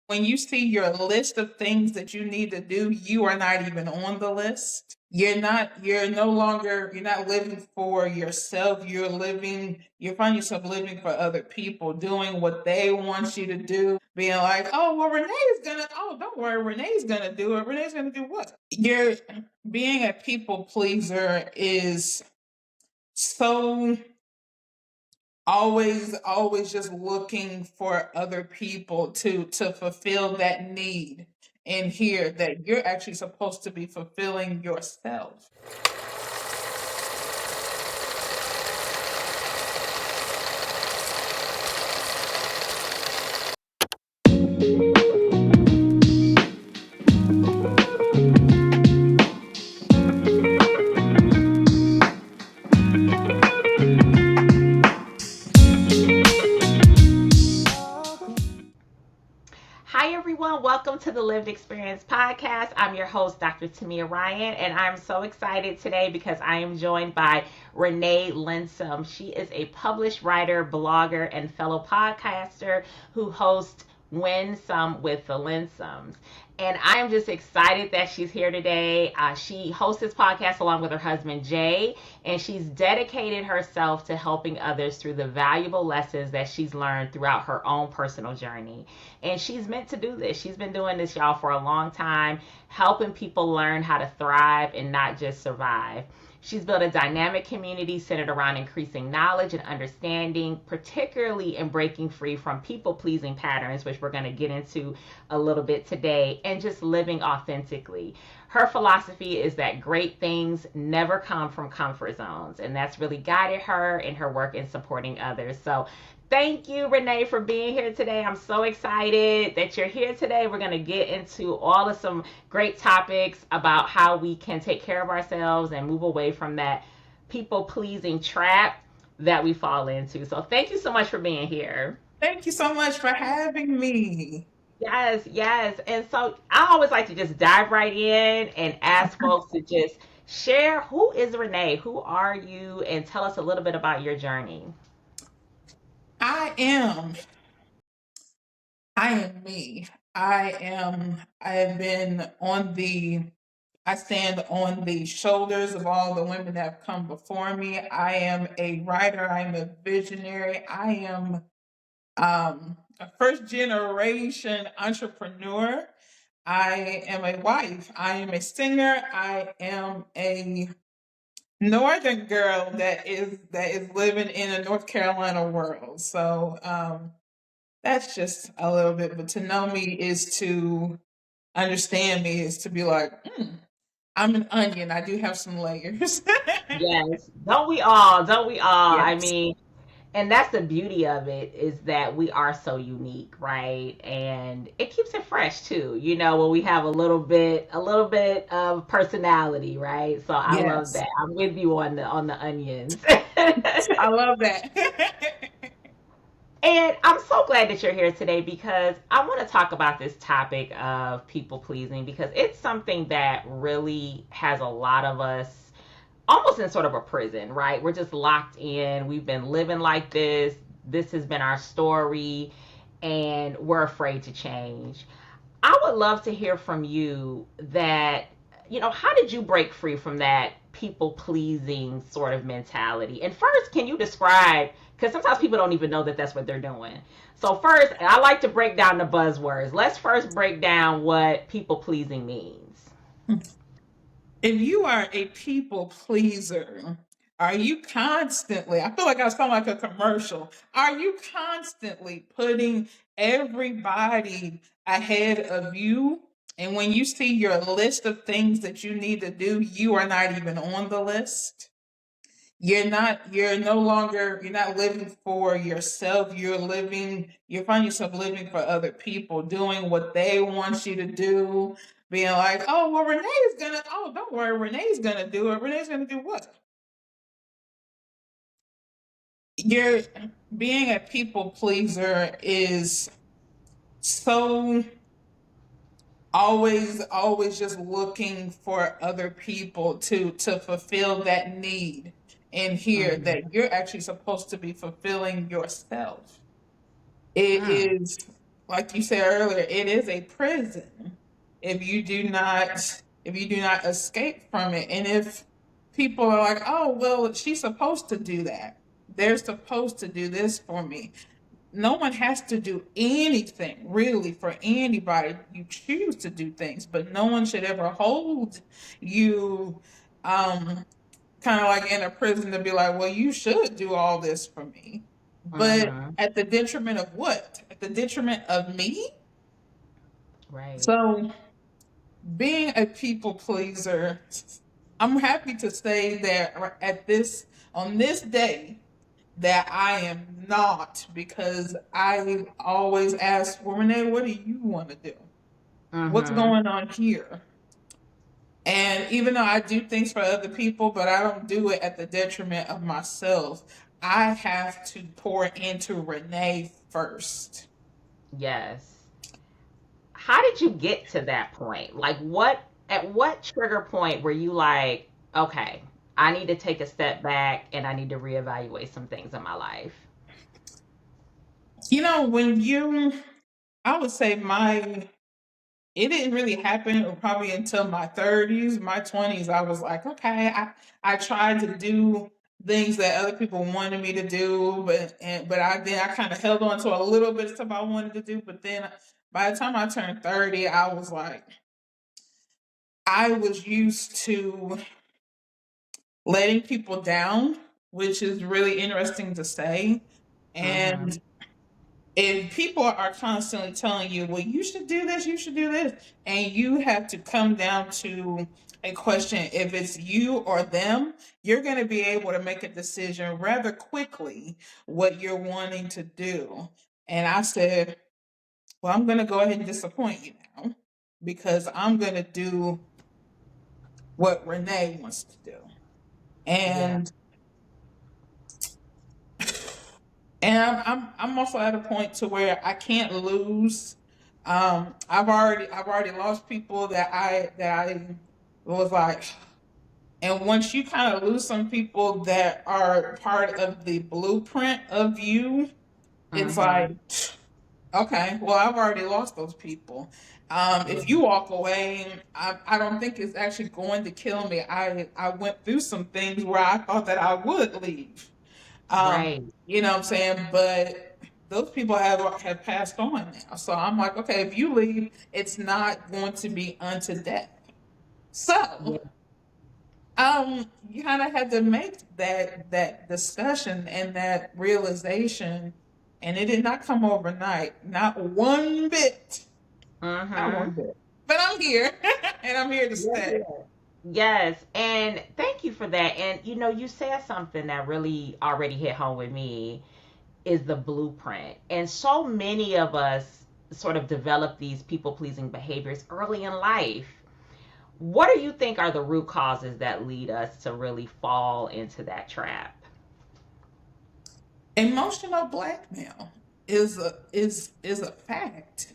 when you see your list of things that you need to do, you are not even on the list. You're no longer, you're not living for yourself. You find yourself living for other people, doing what they want you to do, being like, oh, well, don't worry, Renee's gonna do it. Renee's gonna do what? You're being a people pleaser is so always just looking for other people to fulfill that need, and here that you're actually supposed to be fulfilling yourself. Hi, everyone. Welcome to the Lived Experience Podcast. I'm your host, Dr. Tamia Ryan, and I'm so excited today because I am joined by Renee Linsom. She is a published writer, blogger, and fellow podcaster who hosts Some With The Linsoms. And I'm just excited that she's here today. She hosts this podcast along with her husband, Jay, and she's dedicated herself to helping others through the valuable lessons that she's learned throughout her own personal journey. And she's meant to do this. She's been doing this, y'all, for a long time, helping people learn how to thrive and not just survive. She's built a dynamic community centered around increasing knowledge and understanding, particularly in breaking free from people pleasing patterns, which we're going to get into a little bit today, and just living authentically. Her philosophy is that great things never come from comfort zones, and that's really guided her in her work in supporting others. So thank you, Renee, for being here today. I'm so excited that you're here today. We're going to get into all of some great topics about how we can take care of ourselves and move away from that people pleasing trap that we fall into. So, thank you so much for being here. Thank you so much for having me. Yes, yes. And so, I always like to just dive right in and ask folks to just share, who is Renee? Who are you? And tell us a little bit about your journey. I am. I am me. I have been I stand on the shoulders of all the women that have come before me. I am a writer. I'm a visionary. I am a first generation entrepreneur. I am a wife. I am a singer. I am a northern girl that is living in a North Carolina world. So that's just a little bit. But to know me is to understand me is to be like, I'm an onion. I do have some layers. Yes. Don't we all? Don't we all? I Yes. mean, and that's the beauty of it, is that we are so unique, right? And it keeps it fresh too, when we have a little bit of personality, right? So I love Yes. that. I'm with you on the onions. I love that. And I'm so glad that you're here today because I want to talk about this topic of people pleasing, because it's something that really has a lot of us almost in sort of a prison, right? We're just locked in. We've been living like this. This has been our story, and we're afraid to change. I would love to hear from you how did you break free from that people pleasing sort of mentality? And first, can you describe, because sometimes people don't even know that that's what they're doing. So, first, I like to break down the buzzwords. Let's first break down what people pleasing means. If you are a people pleaser, are you constantly, I feel like I sound like a commercial, are you constantly putting everybody ahead of you? And when you see your list of things that you need to do, you are not even on the list. You're not living for yourself. You find yourself living for other people, doing what they want you to do, being like, oh, well, don't worry, Renee's gonna do it. Renee's gonna do what? You're being a people pleaser is so always just looking for other people to fulfill that need, and here Mm, that you're actually supposed to be fulfilling yourself. It mm, is. like you said earlier, it is a prison if you do not escape from it. And if people are like, oh well, she's supposed to do that. They're supposed to do this for me. No one has to do anything really for anybody. You choose to do things, but no one should ever hold you kind of like in a prison to be like, well, you should do all this for me. But Mm-hmm. at the detriment of what? At the detriment of me? Right. So being a people pleaser, I'm happy to say that on this day that I am not, because I always ask, well, Renee, what do you want to do? What's Mm-hmm. going on here? And even though I do things for other people, but I don't do it at the detriment of myself, I have to pour into Renee first. Yes. How did you get to that point? Like, at what trigger point were you like, okay, I need to take a step back and I need to reevaluate some things in my life? You know, I would say it didn't really happen probably until my 30s, my 20s. I was like, okay, I tried to do things that other people wanted me to do, but I kind of held on to a little bit of stuff I wanted to do. But then by the time I turned 30, I was like, I was used to letting people down, which is really interesting to say. Mm-hmm. And if people are constantly telling you, well, you should do this, you should do this, and you have to come down to a question, if it's you or them, you're going to be able to make a decision rather quickly what you're wanting to do. And I said, well, I'm going to go ahead and disappoint you now because I'm going to do what Renee wants to do. Yeah. And I'm also at a point to where I can't lose. I've already lost people that I was like, and once you kind of lose some people that are part of the blueprint of you, it's Mm-hmm. like, okay, well, I've already lost those people. Yeah. If you walk away, I don't think it's actually going to kill me. I went through some things where I thought that I would leave. Right. You know what I'm saying? But those people have passed on now. So I'm like, okay, if you leave, it's not going to be unto death. So Yeah. you kind of had to make that discussion and that realization, and it did not come overnight, not one bit, not one Mm-hmm. bit. But I'm here, and I'm here to Yeah. stay. Yeah. Yes, and thank you for that. And you said something that really already hit home with me is the blueprint. And so many of us sort of develop these people pleasing behaviors early in life. What do you think are the root causes that lead us to really fall into that trap? Emotional blackmail is a fact.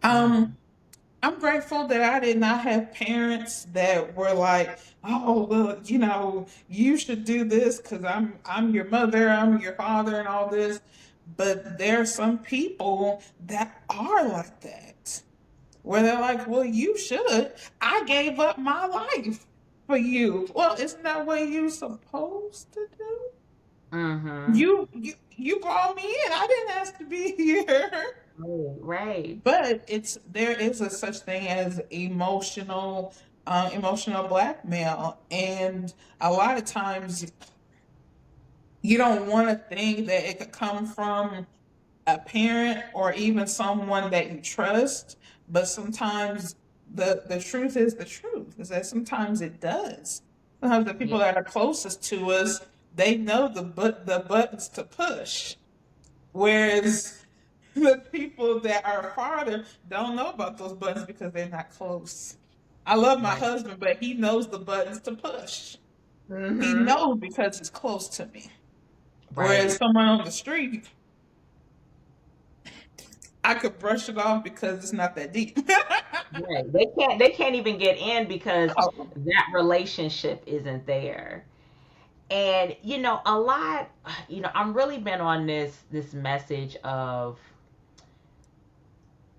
Mm-hmm. Um, I'm grateful that I did not have parents that were like, "Oh, well, you should do this because I'm your mother, I'm your father, and all this." But there are some people that are like that, where they're like, "Well, you should. I gave up my life for you." Well, isn't that what you supposed to do? Mm-hmm. You brought me in. I didn't ask to be here. Right, right. But there is a such thing as emotional blackmail, and a lot of times you don't want to think that it could come from a parent or even someone that you trust, but sometimes the truth is the truth is that sometimes it does. Sometimes the Yeah. people that are closest to us, they know the buttons to push, whereas the people that are farther don't know about those buttons because they're not close. I love my Right. husband, but he knows the buttons to push. He Mm-hmm. knows because he's close to me. Whereas Right. someone on the street, I could brush it off because it's not that deep. Right. They can't even get in because Oh, that relationship isn't there. And a lot, I'm really been on this message of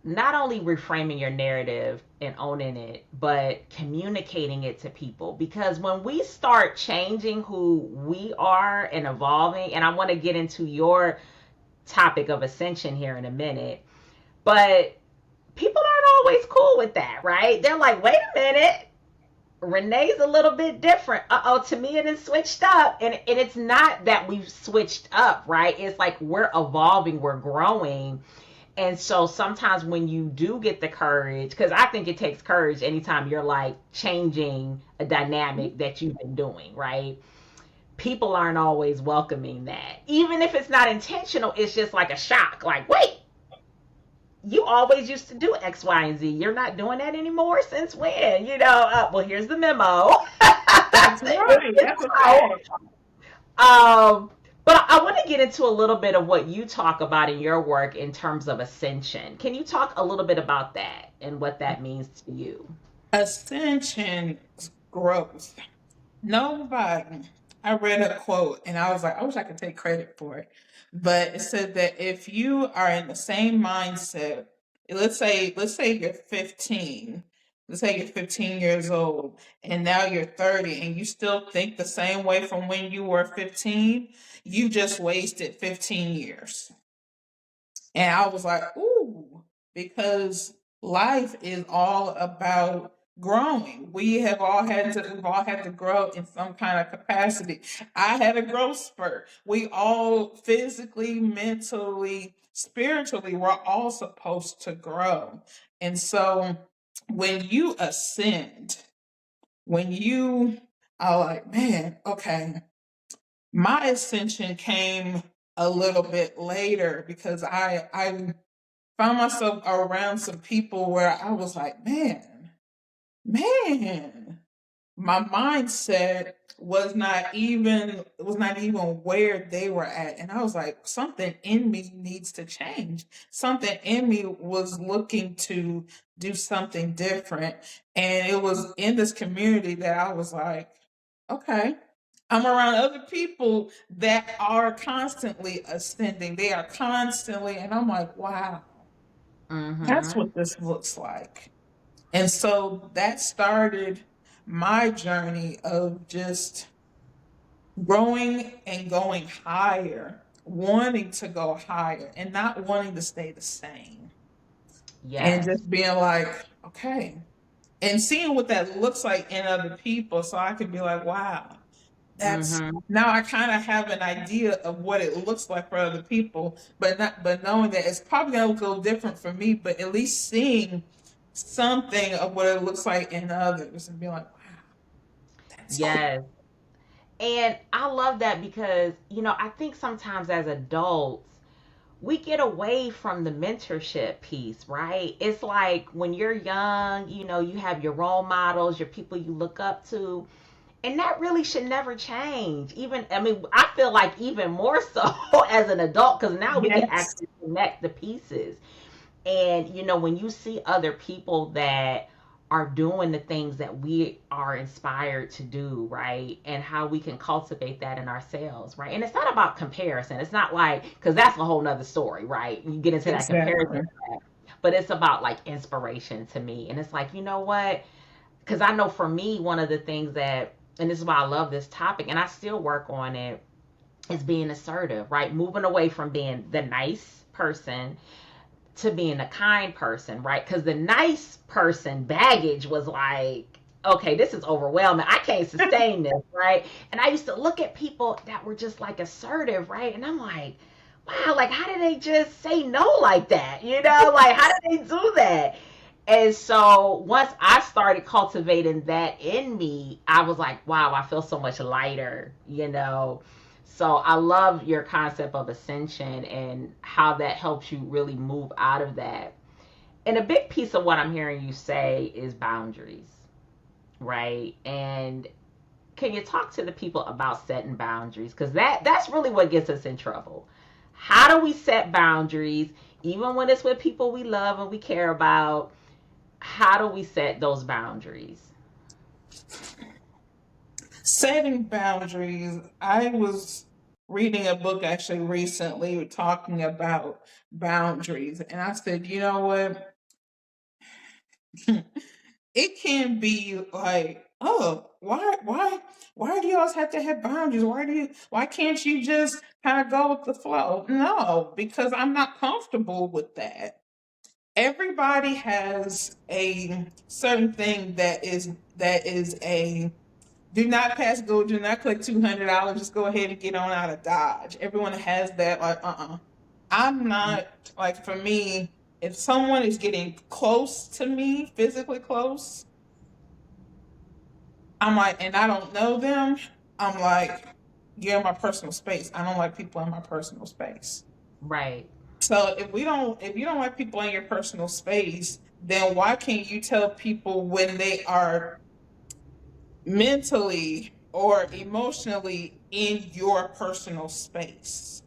not only reframing your narrative and owning it, but communicating it to people. Because when we start changing who we are and evolving, and I want to get into your topic of ascension here in a minute, but people aren't always cool with that, right? They're like, wait a minute, Renee's a little bit different. Uh-oh, to me it is switched up. And it's not that we've switched up, right? It's like we're evolving, we're growing. And so sometimes when you do get the courage, because I think it takes courage anytime you're like changing a dynamic that you've been doing, right? People aren't always welcoming that. Even if it's not intentional, it's just like a shock. Like, wait, you always used to do X, Y, and Z. You're not doing that anymore? Since when? Well, here's the memo. That's right. That's a fact. Um, but I want to get into a little bit of what you talk about in your work in terms of ascension. Can you talk a little bit about that and what that means to you? Ascension growth. Nobody. I read a quote and I was like, I wish I could take credit for it. But it said that if you are in the same mindset, let's say you're 15. Let's say you're 15 years old and now you're 30 and you still think the same way from when you were 15, you just wasted 15 years. And I was like, ooh, because life is all about growing. We've all had to grow in some kind of capacity. I had a growth spurt. We all physically, mentally, spiritually, we're all supposed to grow. And so when you ascend, when you are like, man, okay, my ascension came a little bit later because I found myself around some people where I was like, man, my mindset was not even where they were at, and I was like, something in me needs to change. Something in me was looking to do something different, and it was in this community that I was like, okay, I'm around other people that are constantly ascending. They are constantly, and I'm like, wow, that's Mm-hmm. what this looks like. And so that started my journey of just growing and going higher, wanting to go higher and not wanting to stay the same. And Yes. just being like, okay. And seeing what that looks like in other people so I could be like, wow, that's Mm-hmm. now I kind of have an idea of what it looks like for other people, but knowing that it's probably gonna look a little different for me, but at least seeing something of what it looks like in others and be like, wow, that's cool. Yes. And I love that because, I think sometimes as adults, we get away from the mentorship piece, right? It's like when you're young, you have your role models, your people you look up to, and that really should never change. Even, I mean, I feel like even more so as an adult because now we can Yes, actually connect the pieces. And when you see other people that are doing the things that we are inspired to do, right? And how we can cultivate that in ourselves, right? And it's not about comparison. It's not like, because that's a whole nother story, right? You get into that comparison, exactly. but it's about like inspiration to me. And it's like, you know what? Because I know for me, one of the things that, and this is why I love this topic, and I still work on it, is being assertive, right? Moving away from being the nice person to being a kind person, right? Because the nice person baggage was like, okay, this is overwhelming. I can't sustain this, right? And I used to look at people that were just like assertive, right? And I'm like, wow, like how did they just say no like that? Like how did they do that? And so once I started cultivating that in me, I was like, wow, I feel so much lighter. So I love your concept of ascension and how that helps you really move out of that. And a big piece of what I'm hearing you say is boundaries, right? And can you talk to the people about setting boundaries? Because that's really what gets us in trouble. How do we set boundaries, even when it's with people we love and we care about? How do we set those boundaries? Setting boundaries. I was reading a book actually recently talking about boundaries, and I said, you know what? It can be like, oh, why do you always have to have boundaries? Why can't you just kind of go with the flow? No, because I'm not comfortable with that. Everybody has a certain thing that is a do not pass go, do not collect $200, just go ahead and get on out of Dodge. Everyone has that, like, I'm not, like, for me, if someone is getting close to me, physically close, I'm like, and I don't know them, I'm like, you're in my personal space. I don't like people in my personal space. Right. So if you don't like people in your personal space, then why can't you tell people when they are mentally or emotionally in your personal space?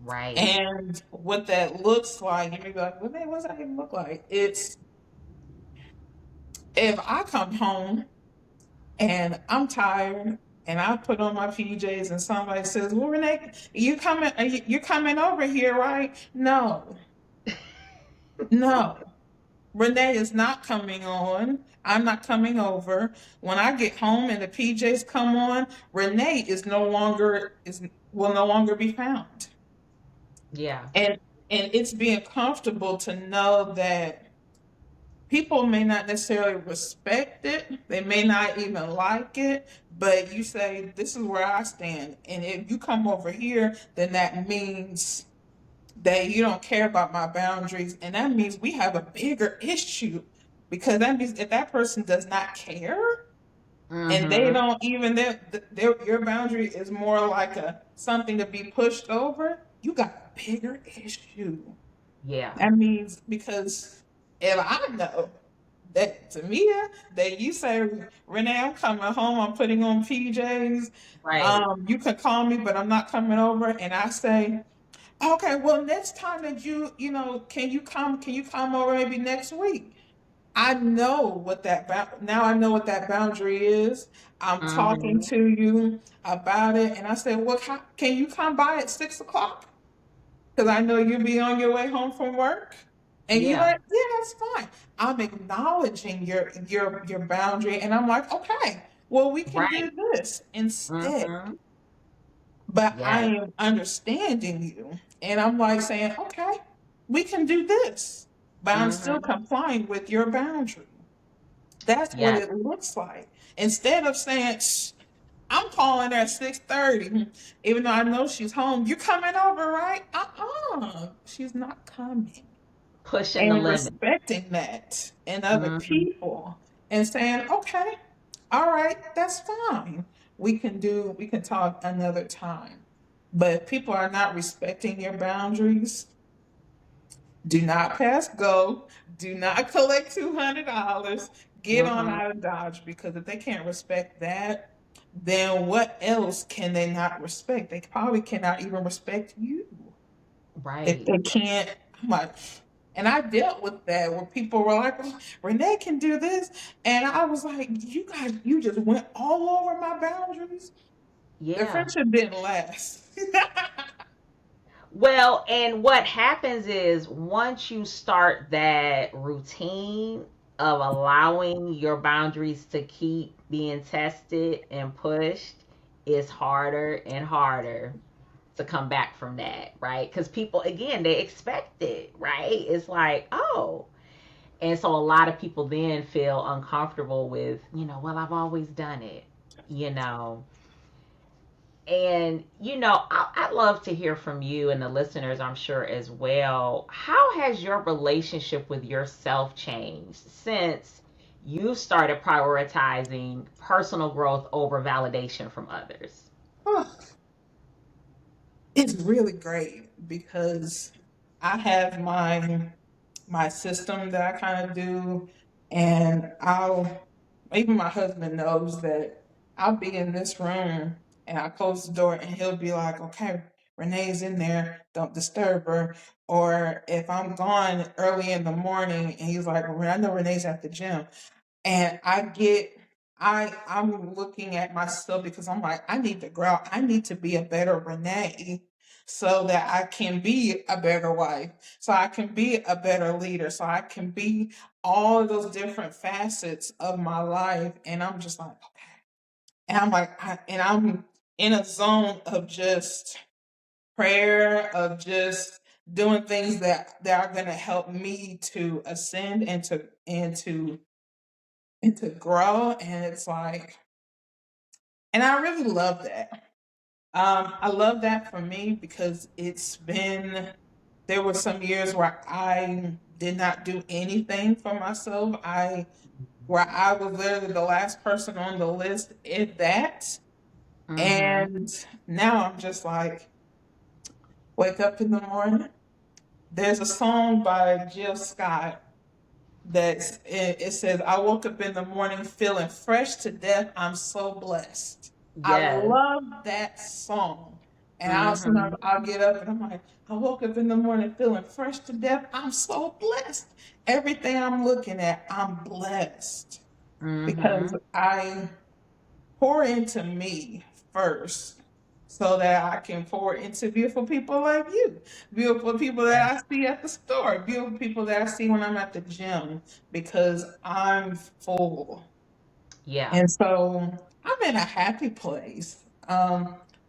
Right. And what that looks like, you may be like, well, man, what does that even look like? It's if I come home and I'm tired and I put on my PJs and somebody says, well, Renee, you're coming over here, right? No, no. Renee is not coming on. I'm not coming over. When I get home and the PJs come on, Renee is will no longer be found. Yeah. And it's being comfortable to know that people may not necessarily respect it. They may not even like it, but you say, this is where I stand. And if you come over here, then that means that you don't care about my boundaries. And that means we have a bigger issue, because that means if that person does not care and they Mm-hmm. don't even, your boundary is more like a something to be pushed over, you got a bigger issue. Yeah. That means, because if I know that Tamia, that you say, Renee, I'm coming home, I'm putting on PJs, Right. you can call me, but I'm not coming over, and I say, okay, well, next time that can you come over maybe next week? I know what now I know what that boundary is. I'm talking Mm-hmm. to you about it, and I say, well, can you come by at 6 o'clock? Because I know you'll be on your way home from work. And you Yeah. like, yeah, that's fine. I'm acknowledging your boundary, and I'm like, okay, well, we can Right. do this instead. Mm-hmm. But I Yes. am understanding you, and I'm like saying, okay, we can do this, but I'm still Mm-hmm. complying with your boundary. That's what Yes. it looks like. Instead of saying, "Shh, I'm calling her at 6:30, even though I know she's home. You coming over, right? She's not coming." Pushing the And limit. respecting that in other Mm-hmm. people and saying, okay, all right, that's fine. We can talk another time. But if people are not respecting your boundaries, do not pass go. Do not collect $200. Get on Mm-hmm. out of Dodge, because if they can't respect that, then what else can they not respect? They probably cannot even respect you if Right. they can't. I'm like, and I dealt with that where people were like, "Oh, Renee can do this," and I was like, "You guys, you just went all over my boundaries." The Yeah. friendship didn't last. Well, and what happens is once you start that routine of allowing your boundaries to keep being tested and pushed, it's harder and harder to come back from that, right? Because people, again, they expect it, right? It's like, oh. And so a lot of people then feel uncomfortable with, well, I've always done it, you know. And, I'd love to hear from you and the listeners, I'm sure, as well. How has your relationship with yourself changed since you started prioritizing personal growth over validation from others? Oh, it's really great, because I have my system that I kind of do, and I'll even my husband knows that I'll be in this room and I close the door and he'll be like, "Okay, Renee's in there, don't disturb her." Or if I'm gone early in the morning and he's like, "Well, I know Renee's at the gym," and I'm looking at myself, because I'm like, I need to grow. I need to be a better Renee, so that I can be a better wife, so I can be a better leader, so I can be all of those different facets of my life. And I'm just like, okay. And I'm like, and I'm in a zone of just prayer, of just doing things that are going to help me to ascend and to grow. And it's like, and I really love that. I love that for me because there were some years where I did not do anything for myself. Where I was literally the last person on the list in that. Mm-hmm. And now I'm just like, wake up in the morning. There's a song by Jill Scott it says, I woke up in the morning feeling fresh to death. I'm so blessed. I Yes. love that song. And Mm-hmm. I'll get up and I'm like, I woke up in the morning feeling fresh to death. I'm so blessed. Everything I'm looking at, I'm blessed because Mm-hmm. I pour into me first so that I can pour into beautiful people like you, beautiful people that I see at the store, beautiful people that I see when I'm at the gym because I'm full. Yeah. And so I'm in a happy place.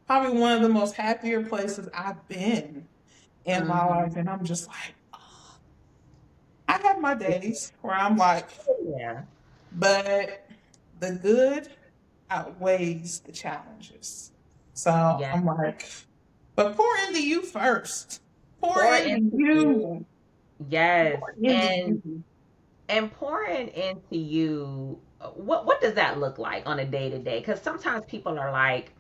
Probably one of the most happier places I've been in my life. Mm-hmm. And I'm just like, I have my days where I'm like, Yeah. but the good outweighs the challenges. So Yeah. I'm like, but pour into you first. Pour Pour into into you. you. Yes. Pour into you. And pouring into you, what does that look like on a day to day? Because sometimes people are like,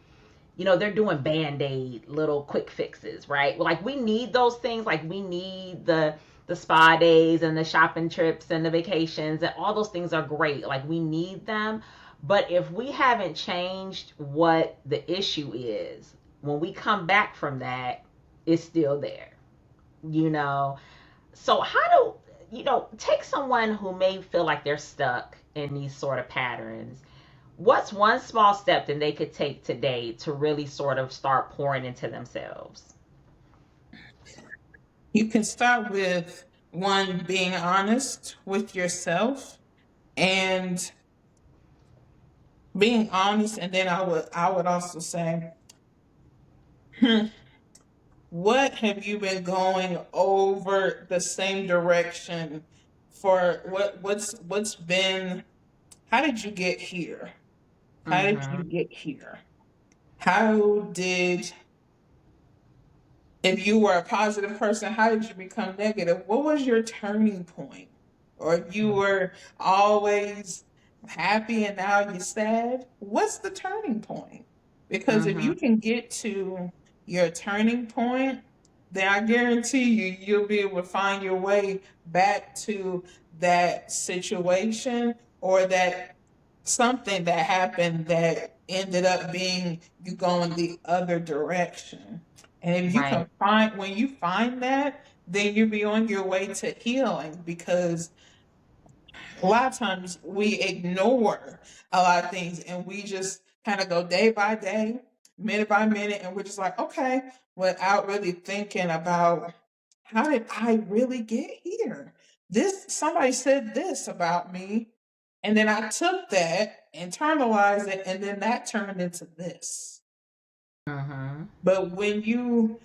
they're doing band-aid little quick fixes, right? Like we need those things, like we need the spa days and the shopping trips and the vacations and all those things are great. Like we need them. But if we haven't changed what the issue is, when we come back from that, it's still there, you know? So how do take someone who may feel like they're stuck in these sort of patterns? What's one small step that they could take today to really sort of start pouring into themselves? You can start with one, being honest with yourself and being honest. And then I would also say, hmm, what have you been going over the same direction for what's been, how did you get here? How did you Mm-hmm. get here? How did, if you were a positive person, how did you become negative? What was your turning point? Or if you were always happy and now you're sad, what's the turning point? Because if Mm-hmm. you can get to your turning point, then I guarantee you'll be able to find your way back to that situation or that something that happened that ended up being you going the other direction. And if you Right. can find, when you find that, then you'll be on your way to healing because a lot of times we ignore a lot of things and we just kind of go day by day, minute by minute, and we're just like, okay, without really thinking about how did I really get here? This somebody said this about me, and then I took that, internalized it, and then that turned into this. Mm-hmm. But when you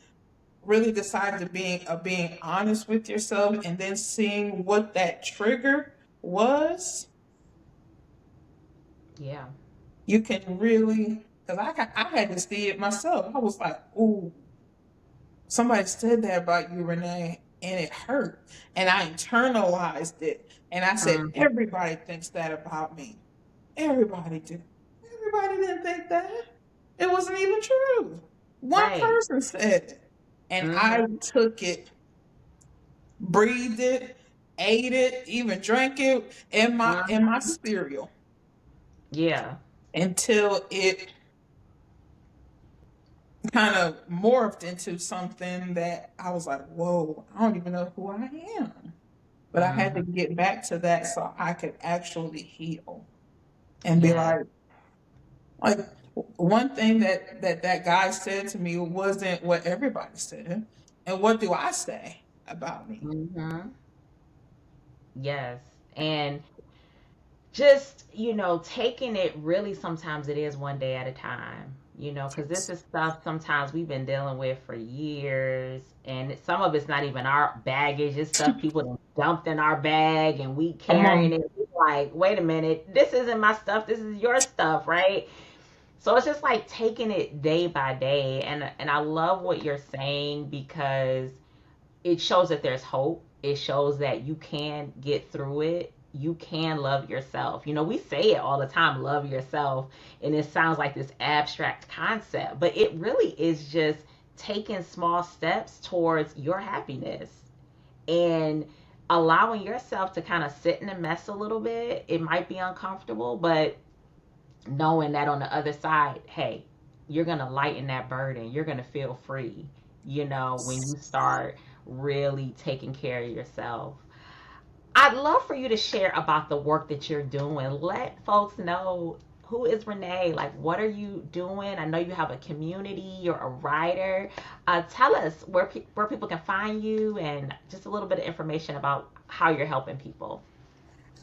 really decide to being honest with yourself and then seeing what that trigger was, Yeah. you can really, because I had to see it myself. I was like, ooh, somebody said that about you, Renee, and it hurt. And I internalized it. And I said, Mm-hmm. everybody thinks that about me. Everybody did. Everybody didn't think that. It wasn't even true. One Right. person said it. And I Mm-hmm. took it, breathed it, ate it, even drank it in my Mm-hmm. cereal Yeah. until it kind of morphed into something that I was like, whoa, I don't even know who I am. But I had Mm-hmm. to get back to that so I could actually heal and be Yes. like, one thing that guy said to me wasn't what everybody said. And what do I say about me? Hmm. Yes. And just, taking it really, sometimes it is one day at a time, because this is stuff sometimes we've been dealing with for years. And some of it's not even our baggage, it's stuff people done dumped in our bag and we Come carrying on. it. Like, wait a minute, this isn't my stuff, this is your stuff, right? So it's just like taking it day by day. And I love what you're saying, because it shows that there's hope. It shows that you can get through it. You can love yourself. We say it all the time, love yourself. And it sounds like this abstract concept, but it really is just taking small steps towards your happiness and allowing yourself to kind of sit in the mess a little bit. It might be uncomfortable, but knowing that on the other side, hey, you're going to lighten that burden. You're going to feel free, when you start really taking care of yourself. I'd love for you to share about the work that you're doing. Let folks know, who is Renee? Like, what are you doing? I know you have a community, you're a writer. Tell us where people can find you, and just a little bit of information about how you're helping people.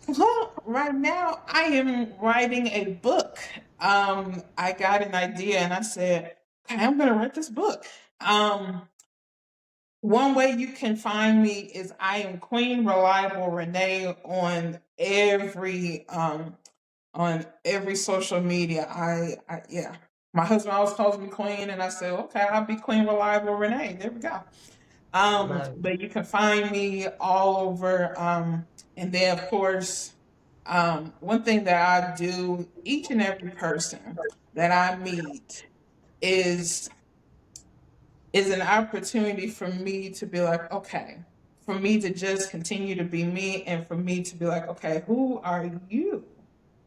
Well, right now I am writing a book. I got an idea and I said, okay, I'm going to write this book. Um, One way you can find me is I am Queen Reliable Renee on every social media. I yeah. My husband always calls me Queen, and I said, okay, I'll be Queen Reliable Renee. There we go. Love it. But you can find me all over. And then of course, one thing that I do, each and every person that I meet is is an opportunity for me to be like, okay, for me to just continue to be me, and for me to be like, okay, who are you?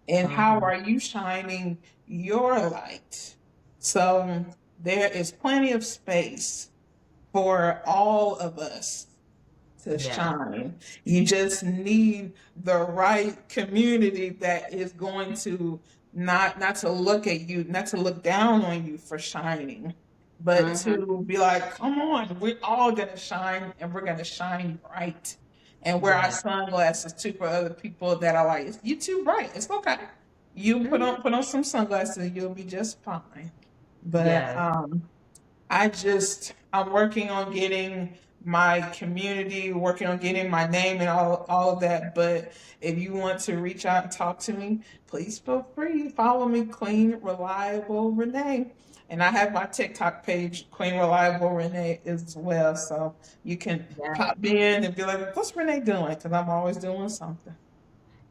And how Hmm. are you shining your light? So there is plenty of space for all of us to Yeah. shine. You just need the right community that is going to not to look at you, not to look down on you for shining, but Hmm. to be like, come on, we're all gonna shine and we're gonna shine bright. And wear our Yeah. sunglasses too for other people that are like, you too bright. It's okay. You Hmm. put on some sunglasses and you'll be just fine. But Yes. I'm working on getting my community, working on getting my name and all of that. But if you want to reach out and talk to me, please feel free. Follow me, Queen Reliable Renee. And I have my TikTok page, Queen Reliable Renee, as well. So you can Yes. pop in and be like, what's Renee doing? Because I'm always doing something.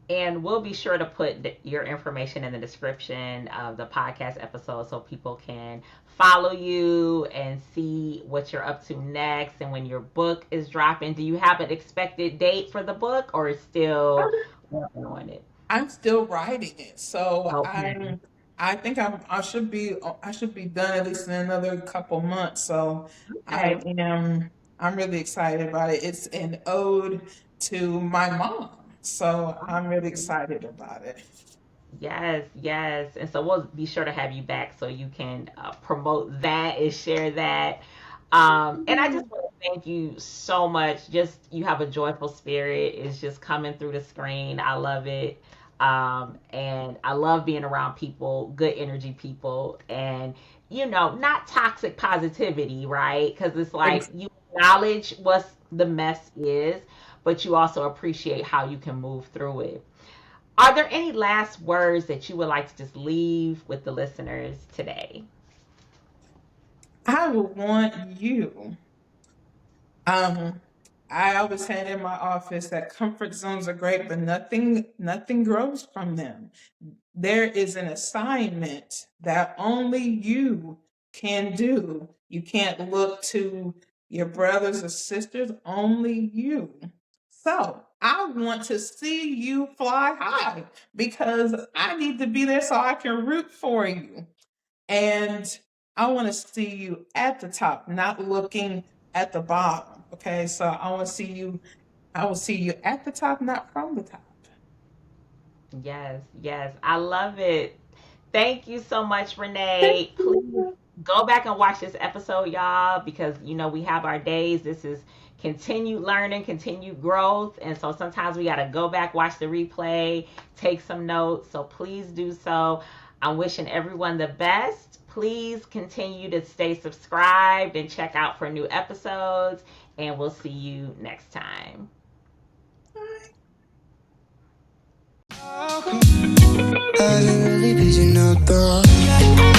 And we'll be sure to put your information in the description of the podcast episode so people can follow you and see what you're up to next and when your book is dropping. Do you have an expected date for the book, or is still working on it? I'm still writing it, so Okay. I think I should be done at least in another couple months. So I Okay. am I'm really excited about it. It's an ode to my mom, so I'm really excited about it. Yes, yes. And so we'll be sure to have you back so you can promote that and share that. And I just want to thank you so much. Just, you have a joyful spirit. It's just coming through the screen. I love it. And I love being around people, good energy people, and, not toxic positivity, right? Because it's like you acknowledge what the mess is, but you also appreciate how you can move through it. Are there any last words that you would like to just leave with the listeners today? I would want you. Um, I always had in my office that comfort zones are great, but nothing grows from them. There is an assignment that only you can do. You can't look to your brothers or sisters, only you. So I want to see you fly high because I need to be there so I can root for you. And I want to see you at the top, not looking at the bottom. Okay. So I will see you at the top, not from the top. Yes, yes. I love it. Thank you so much, Renee. Please go back and watch this episode, y'all, because we have our days. This is continued learning, continued growth. And so sometimes we got to go back, watch the replay, take some notes. So please do so. I'm wishing everyone the best. Please continue to stay subscribed and check out for new episodes. And we'll see you next time. I didn't really vision out the